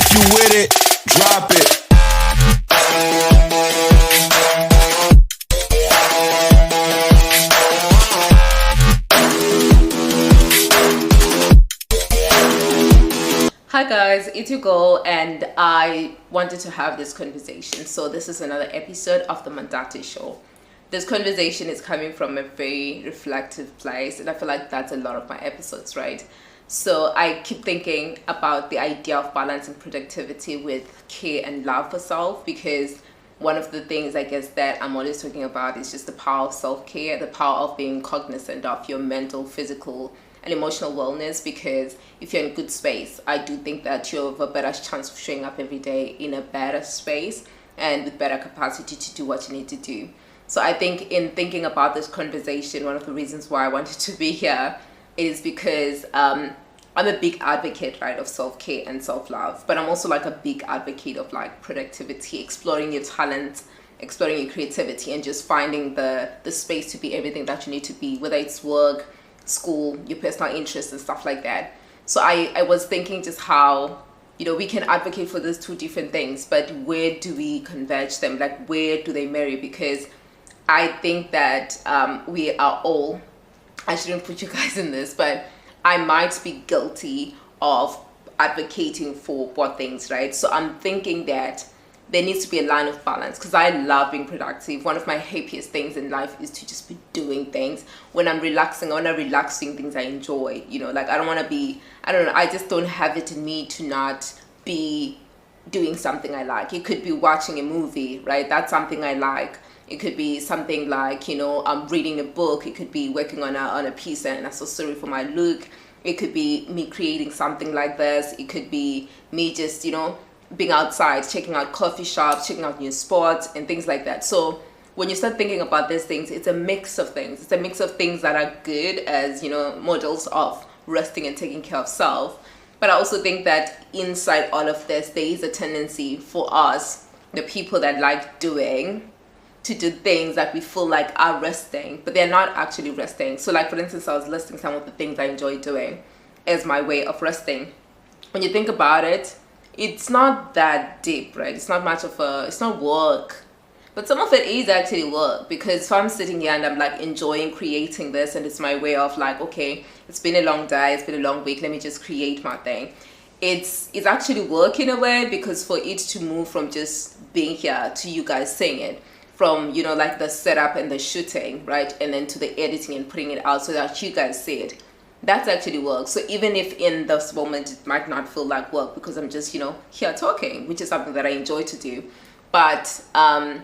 If you with it, drop it. Hi guys, it's your girl and I wanted to have this conversation. So this is another episode of the Mantate Show. This conversation is coming from a very reflective place and I feel like that's a lot of my episodes, right? So I keep thinking about the idea of balancing productivity with care and love for self, because one of the things I guess that I'm always talking about is just the power of self-care, the power of being cognizant of your mental, physical and emotional wellness. Because if you're in good space, I do think that you have a better chance of showing up every day in a better space and with better capacity to do what you need to do. So I think in thinking about this conversation, one of the reasons why I wanted to be here is because I'm a big advocate, right, of self-care and self-love, but I'm also like a big advocate of like productivity, exploring your talents, exploring your creativity, and just finding the space to be everything that you need to be, whether it's work, school, your personal interests and stuff like that. So I was thinking just how, you know, we can advocate for these two different things, but where do we converge them? Like, where do they marry? Because I think that we are all, I shouldn't put you guys in this, but I might be guilty of advocating for both things, right? So I'm thinking that there needs to be a line of balance, because I love being productive. One of my happiest things in life is to just be doing things. When I'm relaxing, I want to relax doing things I enjoy, you know, like I don't want to be, I don't know, I just don't have it in me to not be doing something I like. It could be watching a movie, right? That's something I like. It could be something like, you know, I'm reading a book. It could be working on a piece and I'm so sorry for my look. It could be me creating something like this. It could be me just, you know, being outside, checking out coffee shops, checking out new spots and things like that. So when you start thinking about these things, it's a mix of things. It's a mix of things that are good as, you know, models of resting and taking care of self. But I also think that inside all of this, there is a tendency for us, the people that like doing, to do things that we feel like are resting, but they're not actually resting. So like, for instance, I was listing some of the things I enjoy doing as my way of resting. When you think about it, it's not that deep, right? It's not much of it's not work, but some of it is actually work, because if I'm sitting here and I'm like enjoying creating this and it's my way of like, okay, it's been a long day, it's been a long week, let me just create my thing. It's actually work in a way, because for it to move from just being here to you guys seeing it, from, you know, like the setup and the shooting, right, and then to the editing and putting it out so that you guys see it, that's actually work. So even if in this moment it might not feel like work because I'm just, you know, here talking, which is something that I enjoy to do, but there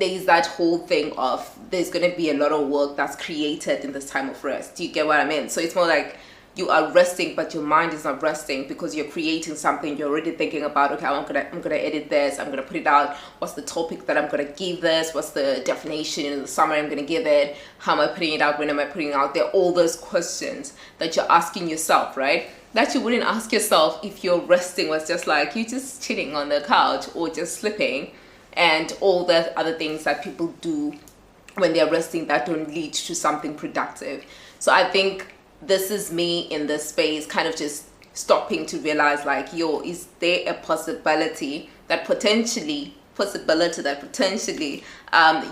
is that whole thing of there's going to be a lot of work that's created in this time of rest. Do you get what I mean? So it's more like you are resting, but your mind is not resting because you're creating something. You're already thinking about, okay, I'm gonna edit this, I'm gonna put it out, what's the topic that I'm gonna give this, what's the definition in the summary I'm gonna give it, how am I putting it out, when am I putting it out there, all those questions that you're asking yourself, right, that you wouldn't ask yourself if your resting was just like you just chilling on the couch or just sleeping, and all the other things that people do when they're resting that don't lead to something productive. So I think this is me in this space kind of just stopping to realize like, yo, is there a possibility that potentially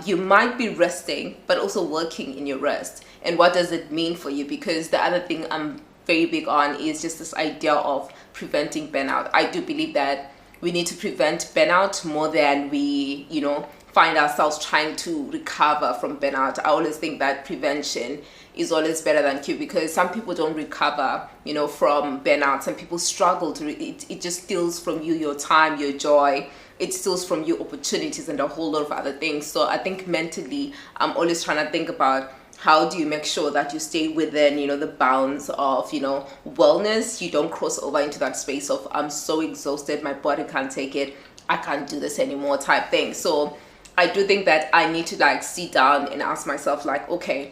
you might be resting but also working in your rest, and what does it mean for you? Because the other thing I'm very big on is just this idea of preventing burnout. I do believe that we need to prevent burnout more than we, you know, find ourselves trying to recover from burnout. I always think that prevention is always better than cure, because some people don't recover, you know, from burnout. Some people struggle to, it just steals from you your time, your joy. It steals from you opportunities and a whole lot of other things. So I think mentally, I'm always trying to think about how do you make sure that you stay within, you know, the bounds of, you know, wellness. You don't cross over into that space of I'm so exhausted, my body can't take it, I can't do this anymore type thing. So I do think that I need to like sit down and ask myself like, okay,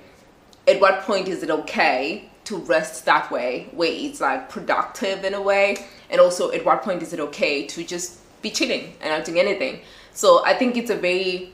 at what point is it okay to rest that way, where it's like productive in a way, and also at what point is it okay to just be chilling and not doing anything? So I think it's a very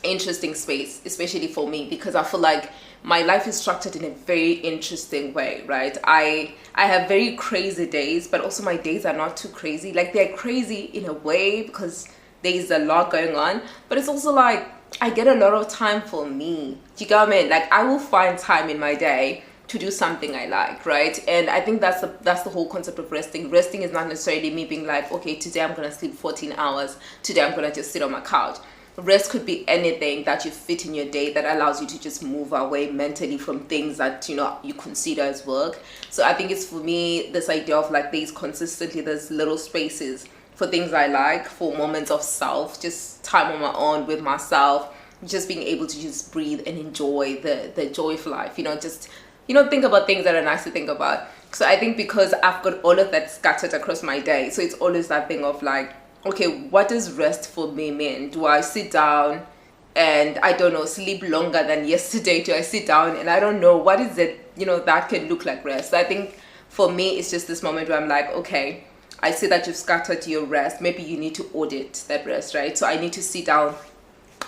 interesting space, especially for me, because I feel like my life is structured in a very interesting way, right? I have very crazy days, but also my days are not too crazy. Like, they're crazy in a way because there's a lot going on, but it's also like I get a lot of time for me. Do you get what I mean? Like, I will find time in my day to do something I like, right? And I think that's the whole concept of resting. Resting is not necessarily me being like, okay, today I'm gonna sleep 14 hours, today I'm gonna just sit on my couch. Rest could be anything that you fit in your day that allows you to just move away mentally from things that, you know, you consider as work. So I think it's, for me, this idea of like there's little spaces for things I like, for moments of self, just time on my own with myself, just being able to just breathe and enjoy the joy of life, you know, just, you know, think about things that are nice to think about. So I think because I've got all of that scattered across my day, so it's always that thing of like, okay, what does rest for me mean? Do I sit down and, I don't know, sleep longer than yesterday? Do I sit down and I don't know, what is it, you know, that can look like rest? So I think for me, it's just this moment where I'm like, okay, I see that you've scattered your rest. Maybe you need to audit that rest, right? So I need to sit down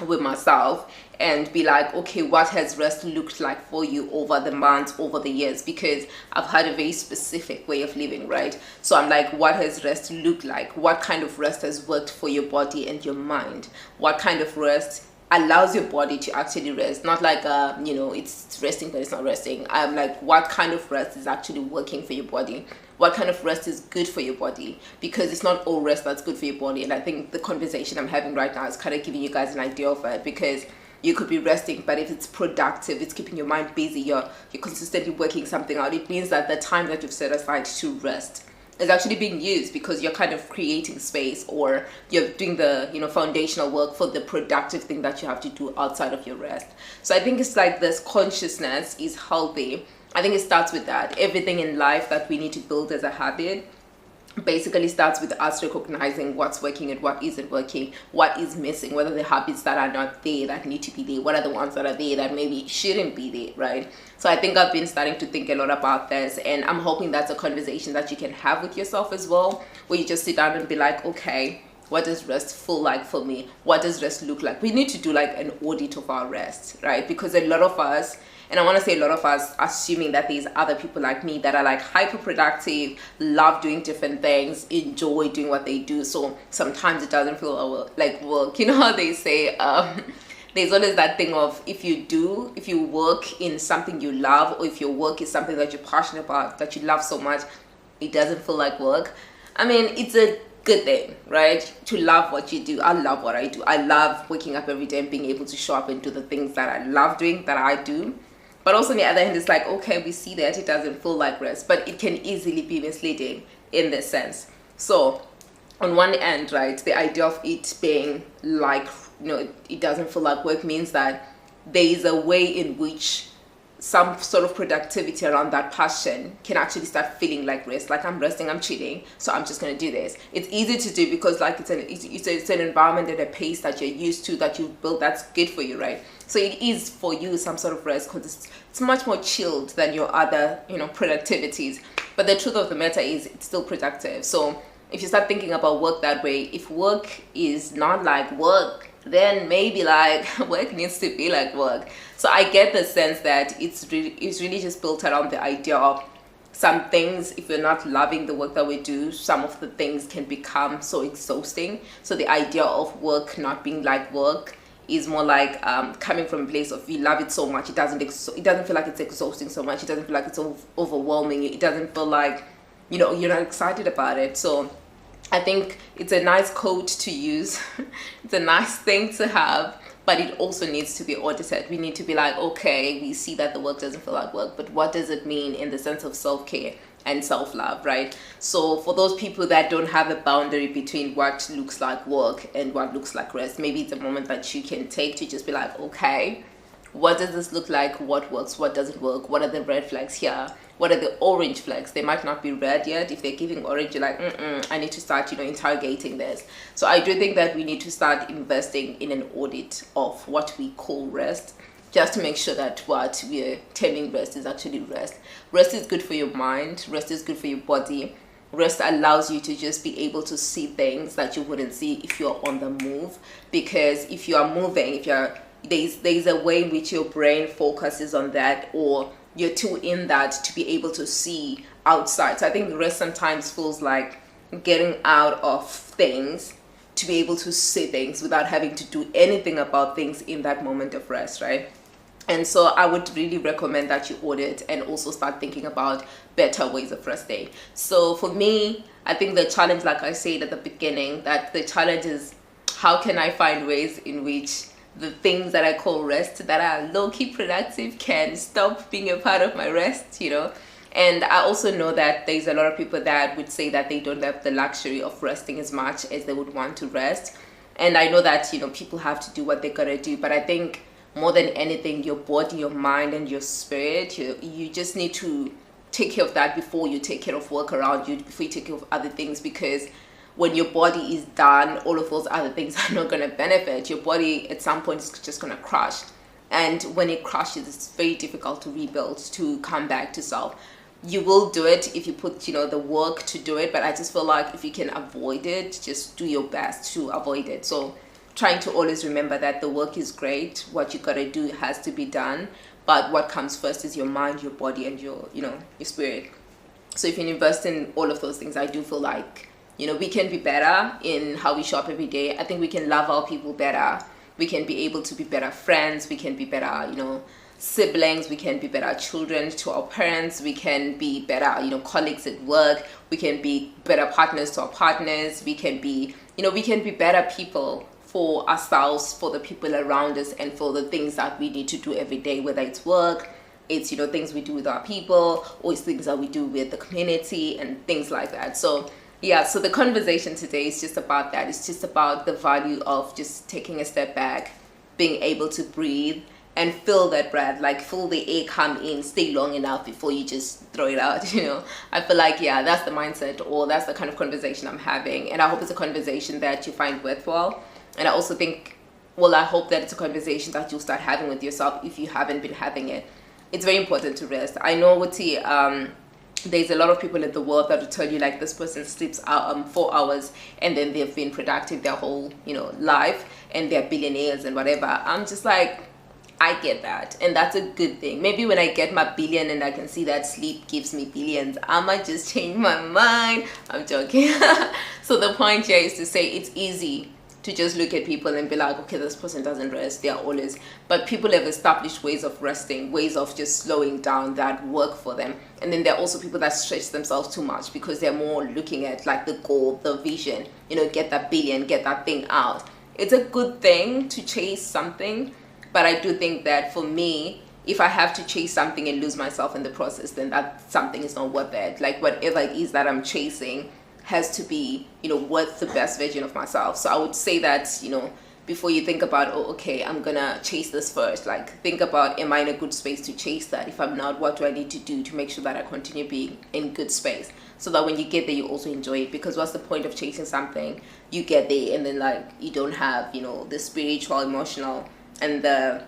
with myself and be like, okay, what has rest looked like for you over the months, over the years? Because I've had a very specific way of living, right? So I'm like, what has rest looked like? What kind of rest has worked for your body and your mind? What kind of rest allows your body to actually rest? Not like, you know, it's resting but it's not resting. I'm like, what kind of rest is actually working for your body? What kind of rest is good for your body? Because it's not all rest that's good for your body. And I think the conversation I'm having right now is kind of giving you guys an idea of it, because you could be resting, but if it's productive, it's keeping your mind busy, you're consistently working something out, it means that the time that you've set aside to rest is actually being used, because you're kind of creating space, or you're doing the, you know, foundational work for the productive thing that you have to do outside of your rest. So I think it's like this consciousness is healthy. I think it starts with that. Everything in life that we need to build as a habit basically starts with us recognizing what's working and what isn't working, what is missing, what are the habits that are not there that need to be there, what are the ones that are there that maybe shouldn't be there, right? So I think I've been starting to think a lot about this, and I'm hoping that's a conversation that you can have with yourself as well, where you just sit down and be like, okay, what does rest feel like for me? What does rest look like? We need to do like an audit of our rest, right? Because a lot of us, and I want to say a lot of us, assuming that there's other people like me that are like hyper productive, love doing different things, enjoy doing what they do. So sometimes it doesn't feel like work. You know how they say, there's always that thing of, if you work in something you love, or if your work is something that you're passionate about, that you love so much, it doesn't feel like work. I mean, it's a good thing, right? To love what you do. I love what I do. I love waking up every day and being able to show up and do the things that I love doing, that I do. But also on the other hand, it's like, okay, we see that it doesn't feel like rest, but it can easily be misleading in this sense. So on one end, right, the idea of it being like, you know, it doesn't feel like work means that there is a way in which some sort of productivity around that passion can actually start feeling like rest. Like, I'm resting, I'm chilling, so I'm just going to do this. It's easy to do because like it's an environment and a pace that you're used to, that you've built, that's good for you, right? So it is for you some sort of rest, because it's much more chilled than your other, you know, productivities. But the truth of the matter is, it's still productive. So if you start thinking about work that way, if work is not like work, then maybe like work needs to be like work. So I get the sense that it's really just built around the idea of some things, if we're not loving the work that we do, some of the things can become so exhausting. So the idea of work not being like work is more like coming from a place of, you love it so much, it doesn't feel like it's exhausting so much, it doesn't feel like it's overwhelming, it doesn't feel like, you know, you're not excited about it. So I think it's a nice quote to use. It's a nice thing to have, but it also needs to be audited. We need to be like, okay, we see that the work doesn't feel like work, but what does it mean in the sense of self-care and self-love, right? So for those people that don't have a boundary between what looks like work and what looks like rest, maybe it's a moment that you can take to just be like, okay, what does this look like? What works? What doesn't work? What are the red flags here? What are the orange flags? They might not be red yet. If they're giving orange, you're like, I need to start, you know, interrogating this. So I do think that we need to start investing in an audit of what we call rest, just to make sure that what we're terming rest is actually rest. Rest is good for your mind. Rest is good for your body. Rest allows you to just be able to see things that you wouldn't see if you're on the move. Because if you are moving, if you're there's a way in which your brain focuses on that, or you're too in that to be able to see outside. So I think rest sometimes feels like getting out of things to be able to see things without having to do anything about things in that moment of rest, right? And so I would really recommend that you audit and also start thinking about better ways of resting. So for me, I think the challenge, like I said at the beginning, that the challenge is how can I find ways in which the things that I call rest that are low-key productive can stop being a part of my rest, you know? And I also know that there's a lot of people that would say that they don't have the luxury of resting as much as they would want to rest. And I know that, you know, people have to do what they gotta do, but I think more than anything, your body, your mind, and your spirit, you just need to take care of that before you take care of work around you, before you take care of other things, because when your body is done, all of those other things are not going to benefit. Your body at some point is just going to crash, and when it crashes, it's very difficult to rebuild, to come back to self. You will do it if you put, you know, the work to do it, but I just feel like if you can avoid it, just do your best to avoid it. So trying to always remember that the work is great, what you gotta do has to be done, but what comes first is your mind, your body, and your, you know, your spirit. So if you invest in all of those things, I do feel like, you know, we can be better in how we show up every day. I think we can love our people better. We can be able to be better friends. We can be better, you know, siblings. We can be better children to our parents. We can be better, you know, colleagues at work. We can be better partners to our partners. We can be, you know, we can be better people for ourselves, for the people around us, and for the things that we need to do every day, whether it's work, it's, you know, things we do with our people, or it's things that we do with the community and things like that. So yeah, so the conversation today is just about that. It's just about the value of just taking a step back, being able to breathe and feel that breath, like feel the air come in, stay long enough before you just throw it out, you know. I feel like, yeah, that's the mindset, or that's the kind of conversation I'm having, and I hope it's a conversation that you find worthwhile. And I also think, well, I hope that it's a conversation that you'll start having with yourself if you haven't been having it. It's very important to rest. I know, there's a lot of people in the world that will tell you, like, this person sleeps 4 hours and then they've been productive their whole, you know, life, and they're billionaires and whatever. I'm just like, I get that, and that's a good thing. Maybe when I get my billion and I can see that sleep gives me billions, I might just change my mind. I'm joking. So the point here is to say it's easy to just look at people and be like, okay, this person doesn't rest, they are always, but people have established ways of resting, ways of just slowing down that work for them. And then there are also people that stretch themselves too much because they're more looking at like the goal, the vision, you know, get that billion, get that thing out. It's a good thing to chase something, but I do think that for me, if I have to chase something and lose myself in the process, then that something is not worth it. Like whatever it is that I'm chasing has to be, you know, worth the best version of myself. So I would say that, you know, before you think about, oh, okay, I'm gonna chase this first, like think about, am I in a good space to chase that? If I'm not, what do I need to do to make sure that I continue being in good space, so that when you get there, you also enjoy it? Because what's the point of chasing something? You get there and then like you don't have, you know, the spiritual, emotional, and the,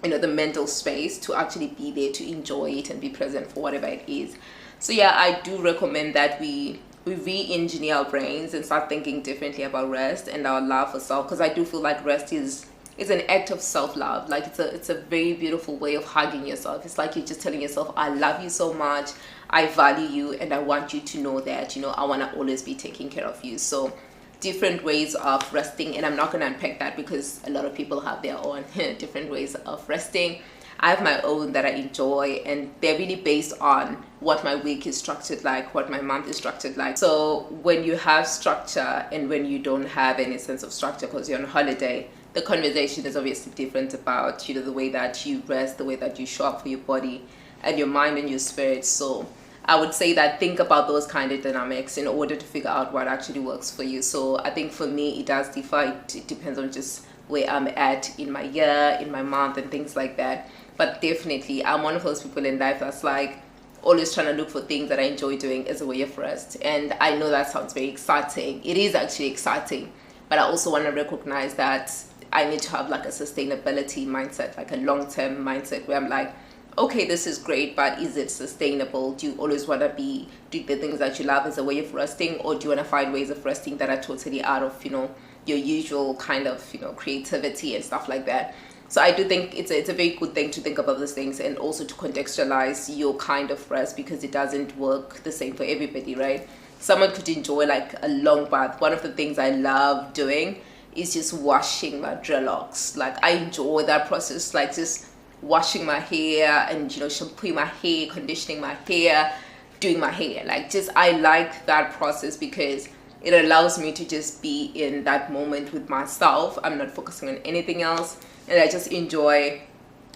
you know, the mental space to actually be there to enjoy it and be present for whatever it is. So yeah, I do recommend that we re-engineer our brains and start thinking differently about rest and our love for self, because I do feel like rest is an act of self-love. Like it's a very beautiful way of hugging yourself. It's like you're just telling yourself, I love you so much, I value you, and I want you to know that, you know, I want to always be taking care of you. So different ways of resting, and I'm not going to unpack that because a lot of people have their own different ways of resting. I have my own that I enjoy, and they're really based on what my week is structured like, what my month is structured like. So when you have structure and when you don't have any sense of structure because you're on holiday, the conversation is obviously different about, you know, the way that you rest, the way that you show up for your body and your mind and your spirit. So I would say that think about those kind of dynamics in order to figure out what actually works for you. So I think for me, it does differ. It depends on just where I'm at in my year, in my month, and things like that. But definitely, I'm one of those people in life that's like always trying to look for things that I enjoy doing as a way of rest. And I know that sounds very exciting. It is actually exciting. But I also want to recognize that I need to have like a sustainability mindset, like a long-term mindset where I'm like, okay, this is great, but is it sustainable? Do you always want to be doing the things that you love as a way of resting, or do you want to find ways of resting that are totally out of, you know, your usual kind of, you know, creativity and stuff like that? So I do think it's a very good thing to think about these things, and also to contextualize your kind of rest, because it doesn't work the same for everybody, right? Someone could enjoy like a long bath. One of the things I love doing is just washing my dreadlocks. Like I enjoy that process, like just washing my hair and, you know, shampooing my hair, conditioning my hair, doing my hair. Like just I like that process because it allows me to just be in that moment with myself. I'm not focusing on anything else, and I just enjoy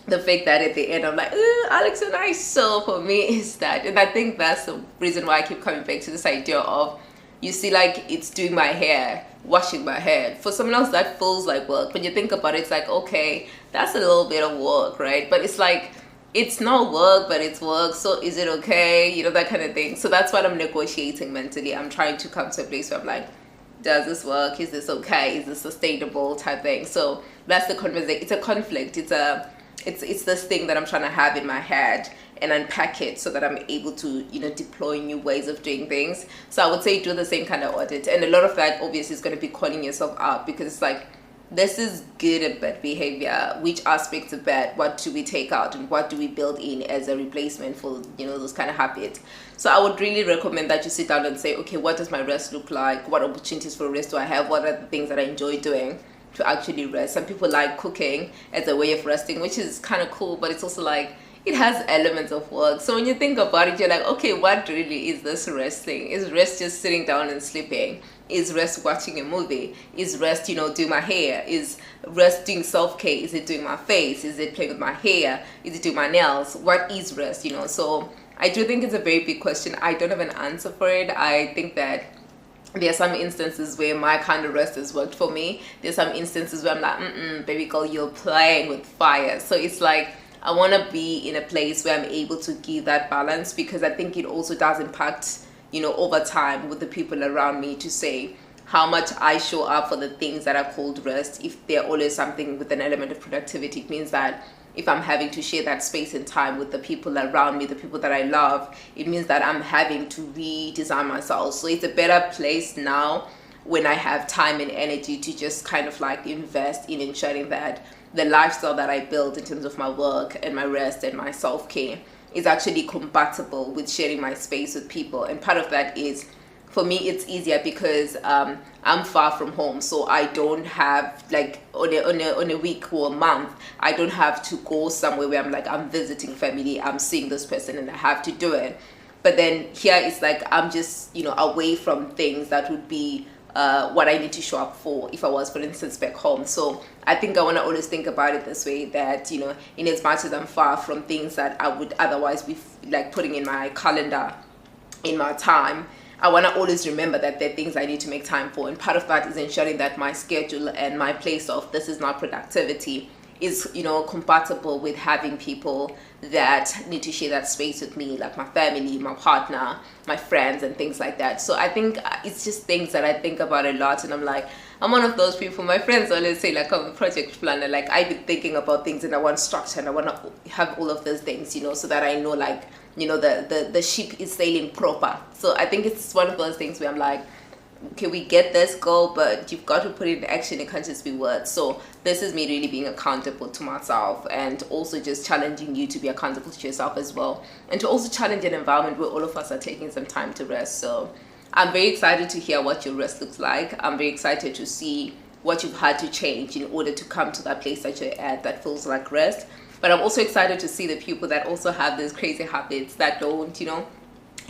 the fact that at the end I'm like, I look so nice. So for me it's that, and I think that's the reason why I keep coming back to this idea of, you see, like it's doing my hair, washing my hair. For someone else that feels like work. When you think about it, it's like, okay, that's a little bit of work, right? But it's like, it's not work, but it's work. So is it okay? You know, that kind of thing. So that's what I'm negotiating mentally. I'm trying to come to a place where I'm like, does this work? Is this okay? Is this sustainable type thing? So that's the conversation. It's a conflict. It's this thing that I'm trying to have in my head and unpack it so that I'm able to, you know, deploy new ways of doing things. So I would say do the same kind of audit. And a lot of that obviously is going to be calling yourself out, because it's like, this is good and bad behavior. Which aspects of bad? What do we take out, and what do we build in as a replacement for, you know, those kind of habits? So I would really recommend that you sit down and say, okay, what does my rest look like? What opportunities for rest do I have? What are the things that I enjoy doing to actually rest? Some people like cooking as a way of resting, which is kind of cool, but it's also like, it has elements of work. So when you think about it, you're like, okay, what really is this resting? Is rest just sitting down and sleeping? Is rest watching a movie? Is rest, you know, doing my hair? Is rest doing self-care? Is it doing my face? Is it playing with my hair? Is it doing my nails? What is rest, you know? So I do think it's a very big question. I don't have an answer for it. I think that there are some instances where my kind of rest has worked for me. There's some instances where I'm like, baby girl, you're playing with fire. So it's like, I want to be in a place where I'm able to give that balance, because I think it also does impact, you know, over time with the people around me, to say how much I show up for the things that are called rest. If they're always something with an element of productivity, it means that if I'm having to share that space and time with the people around me, the people that I love, it means that I'm having to redesign myself. So it's a better place now when I have time and energy to just kind of like invest in ensuring that the lifestyle that I build in terms of my work and my rest and my self-care is actually compatible with sharing my space with people. And part of that is, for me, it's easier because I'm far from home, so I don't have, like, on a week or a month, I don't have to go somewhere where I'm like, I'm visiting family, I'm seeing this person and I have to do it. But then here it's like, I'm just, you know, away from things that would be what I need to show up for if I was, for instance, back home. So I think I want to always think about it this way, that, you know, in as much as I'm far from things that I would otherwise be like putting in my calendar, in my time, I want to always remember that there are things I need to make time for. And part of that is ensuring that my schedule and my place of this is not productivity is, you know, compatible with having people that need to share that space with me, like my family, my partner, my friends, and things like that. So I think it's just things that I think about a lot, and I'm like, I'm one of those people. My friends always say, like, I'm a project planner. Like, I've been thinking about things and I want structure and I want to have all of those things, you know, so that I know, like, you know, the ship is sailing proper. So I think it's one of those things where I'm like, okay, we get this goal, but you've got to put it in action. It can't just be words. So this is me really being accountable to myself, and also just challenging you to be accountable to yourself as well, and to also challenge an environment where all of us are taking some time to rest. So I'm very excited to hear what your rest looks like. I'm very excited to see what you've had to change in order to come to that place that you're at that feels like rest. But I'm also excited to see the people that also have these crazy habits that don't, you know,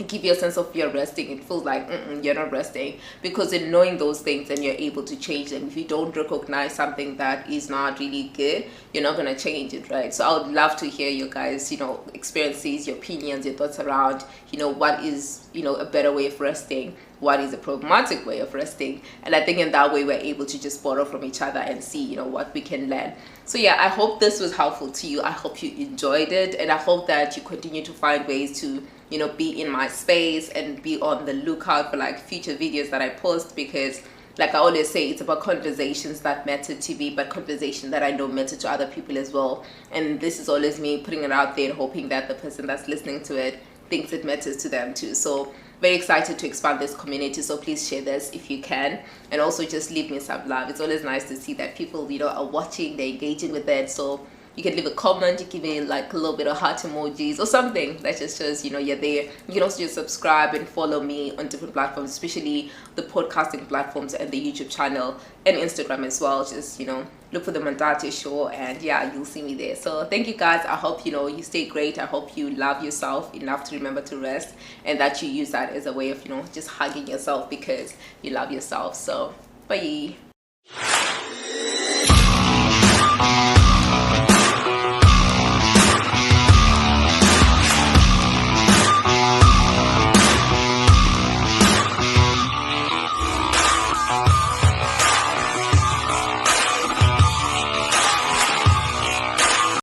give you a sense of you're resting. It feels like you're not resting, because in knowing those things, then you're able to change them. If you don't recognize something that is not really good, you're not going to change it, right? So I would love to hear you guys, you know, experiences, your opinions, your thoughts around, you know, what is, you know, a better way of resting, what is a problematic way of resting. And I think in that way we're able to just borrow from each other and see, you know, what we can learn. So yeah, I hope this was helpful to you. I hope you enjoyed it, and I hope that you continue to find ways to, you know, be in my space and be on the lookout for like future videos that I post, because like I always say, it's about conversations that matter to me, but conversations that I know matter to other people as well. And this is always me putting it out there and hoping that the person that's listening to it thinks it matters to them too. So very excited to expand this community. So please share this if you can, and also just leave me some love. It's always nice to see that people, you know, are watching, they're engaging with it. So you can leave a comment, you give me like a little bit of heart emojis or something that just shows, you know, you're there. You can also just subscribe and follow me on different platforms, especially the podcasting platforms and the YouTube channel and Instagram as well. Just, you know, look for the Mantate Show, and yeah, you'll see me there. So thank you guys. I hope, you know, you stay great. I hope you love yourself enough to remember to rest, and that you use that as a way of, you know, just hugging yourself because you love yourself. So bye.